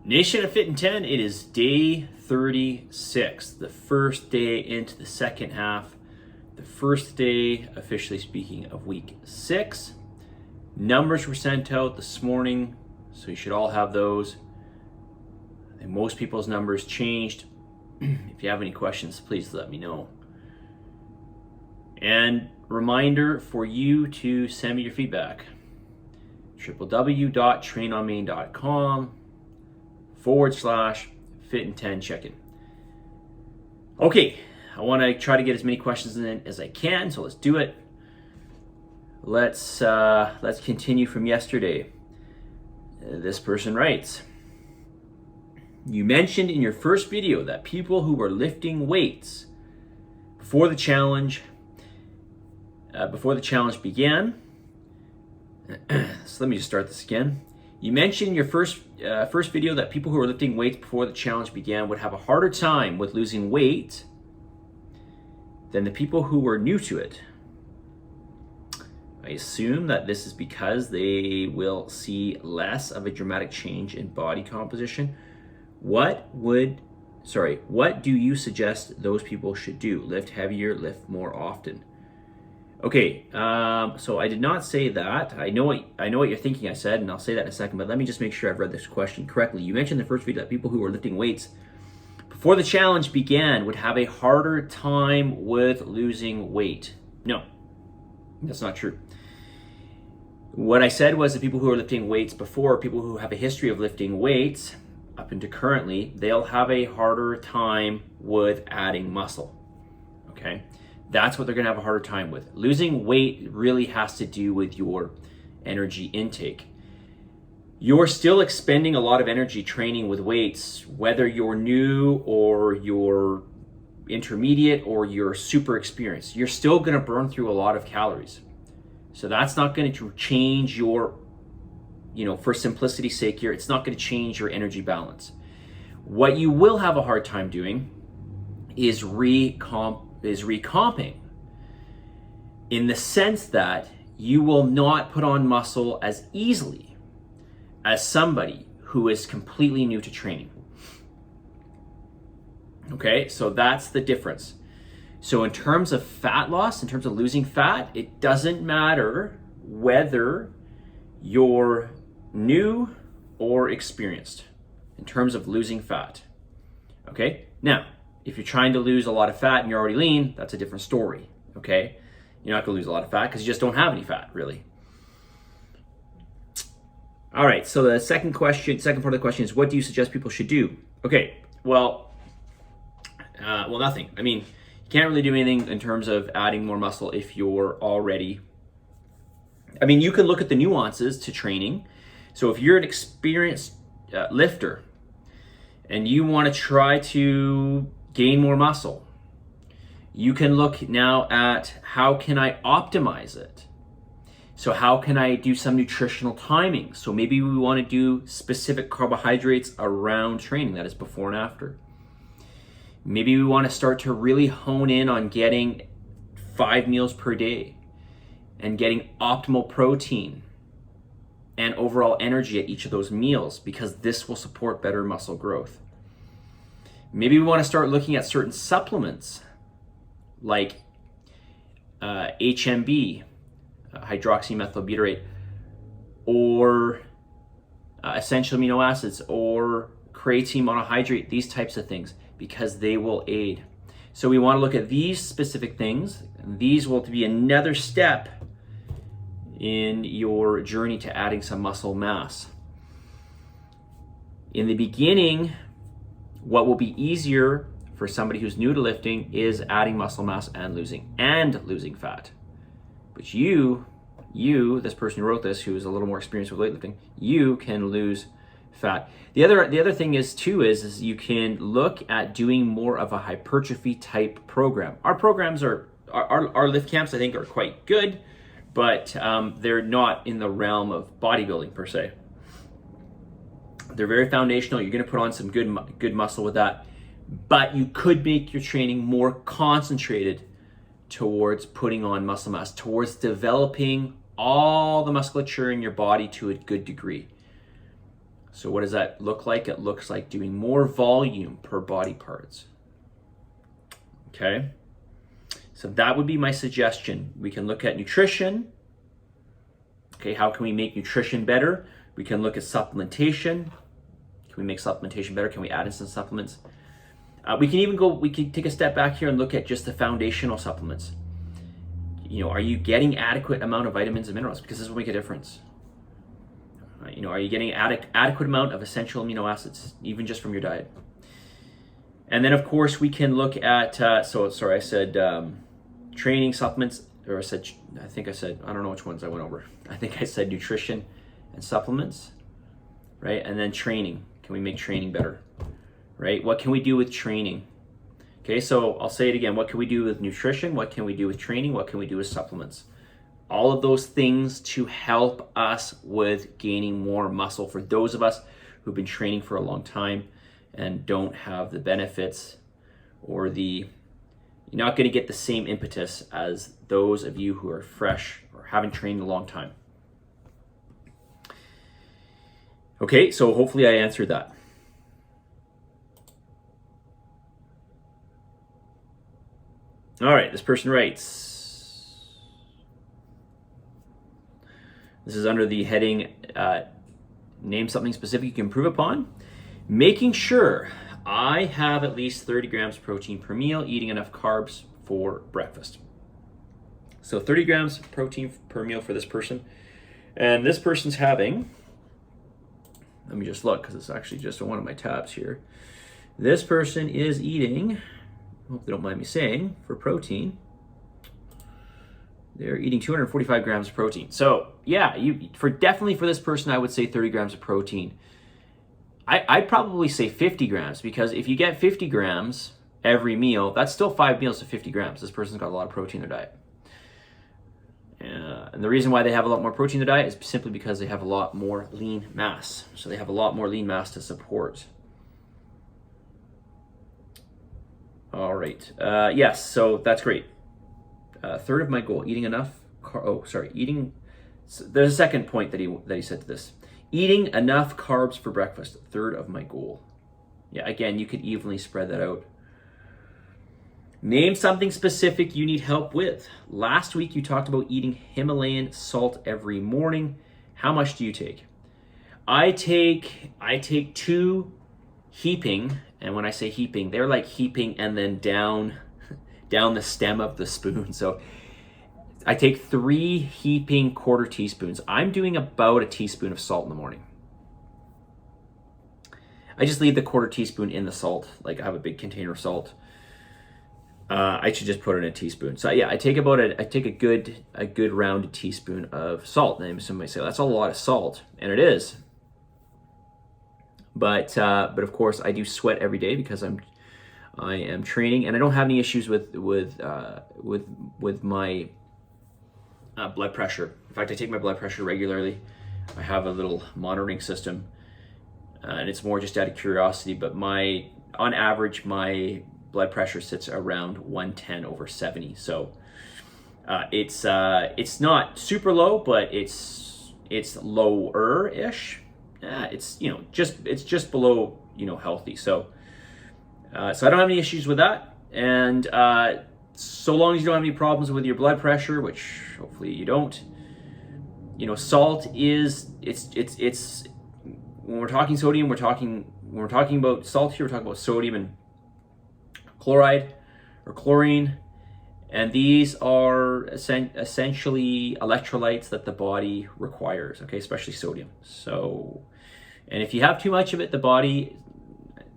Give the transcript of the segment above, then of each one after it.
Nation of Fit in 10, it is day 36, the first day into the second half, the first day, officially speaking, of week 6. Numbers were sent out this morning, so you should all have those. I think most people's numbers changed. If you have any questions, please let me know. And reminder for you to send me your feedback. www.trainonmain.com/fit in 10 check-in. Okay, I want to try to get as many questions in as I can, so let's do it. Let's continue from yesterday. This person writes, you mentioned in your first video that people who were lifting weights before the challenge began. So let me just start this again. You mentioned in your first video that people who were lifting weights before the challenge began would have a harder time with losing weight than the people who were new to it. I assume that this is because they will see less of a dramatic change in body composition. What do you suggest those people should do? Lift heavier, lift more often? Okay, so I did not say that. I know what you're thinking I said, and I'll say that in a second, but let me just make sure I've read this question correctly. You mentioned in the first video that people who were lifting weights before the challenge began would have a harder time with losing weight. No, that's not true. What I said was that people who are lifting weights before, people who have a history of lifting weights up into currently, they'll have a harder time with adding muscle, okay? That's what they're gonna have a harder time with. Losing weight really has to do with your energy intake. You're still expending a lot of energy training with weights, whether you're new or you're intermediate or you're super experienced. You're still gonna burn through a lot of calories. So that's not gonna change your, for simplicity's sake here, it's not gonna change your energy balance. What you will have a hard time doing is recomping, in the sense that you will not put on muscle as easily as somebody who is completely new to training. Okay, so that's the difference. So in terms of fat loss, in terms of losing fat, it doesn't matter whether you're new or experienced in terms of losing fat. Okay, now, if you're trying to lose a lot of fat and you're already lean, that's a different story, okay? You're not gonna lose a lot of fat because you just don't have any fat, really. All right, so the second part of the question is, what do you suggest people should do? Okay, well, nothing. I mean, you can't really do anything in terms of adding more muscle if you're already, you can look at the nuances to training. So if you're an experienced lifter and you wanna try to gain more muscle, you can look now at how can I optimize it? So how can I do some nutritional timing? So maybe we want to do specific carbohydrates around training, that is before and after. Maybe we want to start to really hone in on getting 5 meals per day and getting optimal protein and overall energy at each of those meals, because this will support better muscle growth. Maybe we want to start looking at certain supplements like HMB, hydroxymethylbutyrate, or essential amino acids, or creatine monohydrate, these types of things, because they will aid. So we want to look at these specific things. These will be another step in your journey to adding some muscle mass. In the beginning, what will be easier for somebody who's new to lifting is adding muscle mass and losing fat. But you, this person who wrote this, who is a little more experienced with weightlifting, you can lose fat. The other thing is you can look at doing more of a hypertrophy type program. Our programs our lift camps, I think, are quite good, but they're not in the realm of bodybuilding per se. They're very foundational. You're going to put on some good muscle with that, but you could make your training more concentrated towards putting on muscle mass, towards developing all the musculature in your body to a good degree. So what does that look like? It looks like doing more volume per body parts. Okay? So that would be my suggestion. We can look at nutrition. Okay, how can we make nutrition better? We can look at supplementation. Can we make supplementation better? Can we add in some supplements? We can take a step back here and look at just the foundational supplements. Are you getting adequate amount of vitamins and minerals? Because this will make a difference. Are you getting adequate amount of essential amino acids, even just from your diet? And then, of course, we can look at, I said training supplements, or I don't know which ones I went over. I think I said nutrition and supplements, right? And then training. Can we make training better, right? What can we do with training? Okay, so I'll say it again. What can we do with nutrition? What can we do with training? What can we do with supplements? All of those things to help us with gaining more muscle for those of us who've been training for a long time and don't have the benefits or you're not going to get the same impetus as those of you who are fresh or haven't trained in a long time. Okay, so hopefully I answered that. All right, this person writes, this is under the heading, name something specific you can improve upon. Making sure I have at least 30 grams of protein per meal, eating enough carbs for breakfast. So 30 grams of protein per meal for this person. And this person's having, let me just look because it's actually just on one of my tabs here. This person is eating, I hope they don't mind me saying, for protein, they're eating 245 grams of protein. So yeah, definitely for this person, I would say 30 grams of protein. I'd probably say 50 grams, because if you get 50 grams every meal, that's still 5 meals to 50 grams. This person's got a lot of protein in their diet. And the reason why they have a lot more protein in their diet is simply because they have a lot more lean mass. So they have a lot more lean mass to support. All right. Yes, so that's great. Third of my goal, eating enough. There's a second point that he said to this. Eating enough carbs for breakfast. Third of my goal. Yeah, again, you could evenly spread that out. Name something specific you need help with. Last week you talked about eating Himalayan salt every morning. How much do you take? I take 2 heaping, and when I say heaping, they're like heaping and then down the stem of the spoon. So I take 3 heaping quarter teaspoons. I'm doing about a teaspoon of salt in the morning. I just leave the quarter teaspoon in the salt. Like I have a big container of salt. I should just put it in a teaspoon. So yeah, I take a good rounded teaspoon of salt. And somebody might say that's a lot of salt, and it is. But of course I do sweat every day because I am training, and I don't have any issues with my blood pressure. In fact, I take my blood pressure regularly. I have a little monitoring system, and it's more just out of curiosity. But on average, my blood pressure sits around 110/70. So it's not super low, but it's lower-ish. It's just below healthy. So I don't have any issues with that, and so long as you don't have any problems with your blood pressure, which hopefully you don't. Salt is it's when we're talking sodium, when we're talking about salt here, we're talking about sodium and chloride or chlorine, and these are essentially electrolytes that the body requires. Okay, especially sodium. So, and if you have too much of it, the body,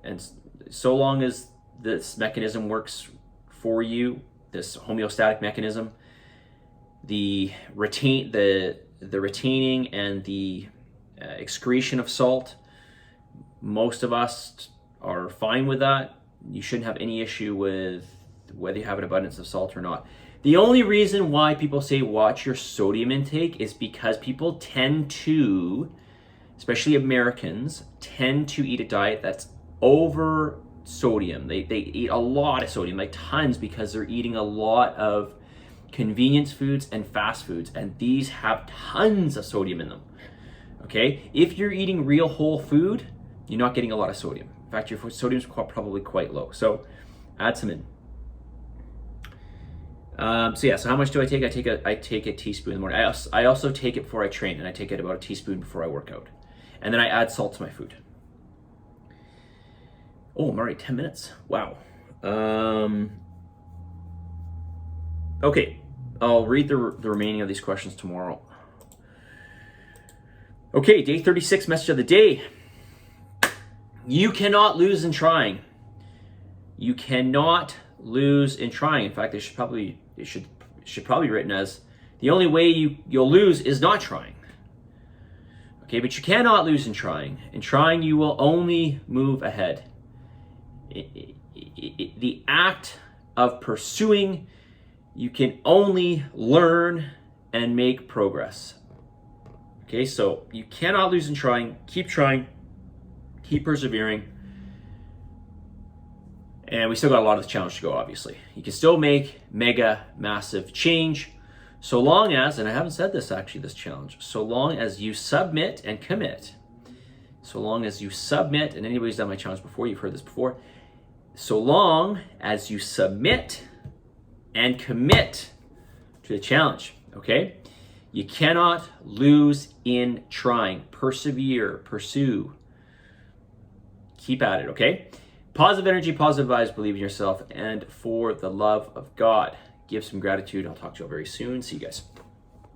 and so long as this mechanism works for you, this homeostatic mechanism, the retaining and the excretion of salt, most of us are fine with that. You shouldn't have any issue with whether you have an abundance of salt or not. The only reason why people say watch your sodium intake is because people tend to, especially Americans, tend to eat a diet that's over sodium. They eat a lot of sodium, like tons, because they're eating a lot of convenience foods and fast foods, and these have tons of sodium in them. Okay? If you're eating real whole food, you're not getting a lot of sodium. In fact, your sodium is probably quite low. So add some in. So how much do I take? I take a teaspoon in the morning. I also take it before I train, and I take it about a teaspoon before I work out. And then I add salt to my food. Oh, I'm already 10 minutes. Wow. Okay, I'll read the remaining of these questions tomorrow. Okay, day 36, message of the day. You cannot lose in trying. You cannot lose in trying. In fact, it should probably be written as the only way you'll lose is not trying. Okay, but you cannot lose in trying. In trying, you will only move ahead. The act of pursuing, you can only learn and make progress. Okay, so you cannot lose in trying. Keep trying. Keep persevering. And we still got a lot of the challenge to go, obviously. You can still make mega, massive change so long as, and I haven't said this actually, this challenge, so long as you submit and commit. So long as you submit, and anybody's done my challenge before, you've heard this before. So long as you submit and commit to the challenge, okay? You cannot lose in trying. Persevere, pursue. Keep at it, okay? Positive energy, positive vibes, believe in yourself, and for the love of God, give some gratitude. I'll talk to you all very soon. See you guys.